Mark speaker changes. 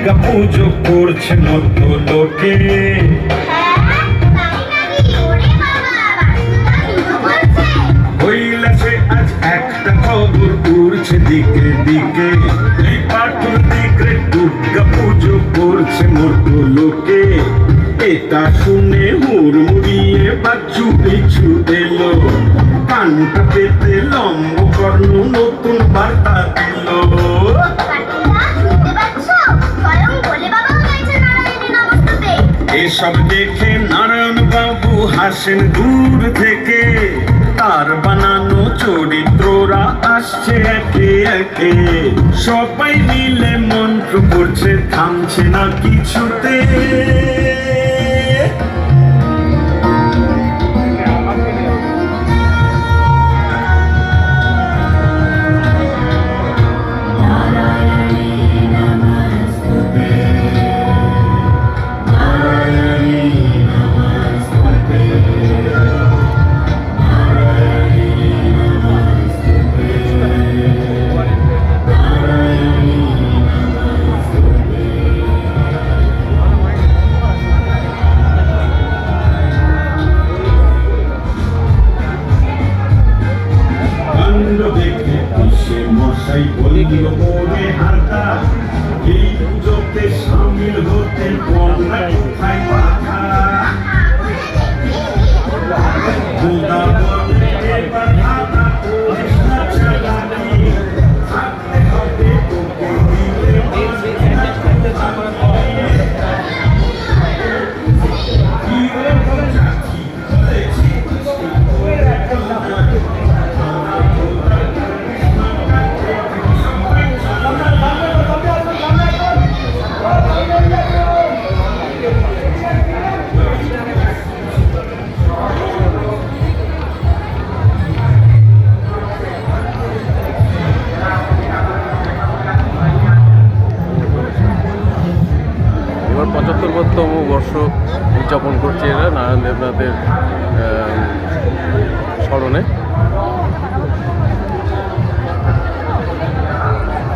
Speaker 1: দুর্গা পুজো করছে মধ্য লোকে। কৈলাসে আজ একটা খবর উড়ছে দিকে দিকে, এই পাটুর দিকে দুর্গা পুজো করছে মধ্য লোকে। এটা শুনে হুড়মুড়িয়ে বাচ্চু পিছু এলো, কানটা পেতে লম্ব কর্ণ নতুন বার্তা দিল। এসব দেখে নারায়ণ বাবু হাসেন দূর থেকে, তার বানানো চরিত্ররা আসছে একে একে। সবাই মিলে মন্ত্র করছে, থামছে না কিছুতে। দেখে সে মশাই বলল ওরে হারটা, এই পুজোতে সামিল হতে কন্যা কোথায় পাঠা। খোদা বলে এবার আদা করিস না চালাকি, থাকতে হবে তোকে দিলে
Speaker 2: এবার ৭৫তম বর্ষ উদযাপন করছে এরা নারায়ণ দেবনাথের স্মরণে।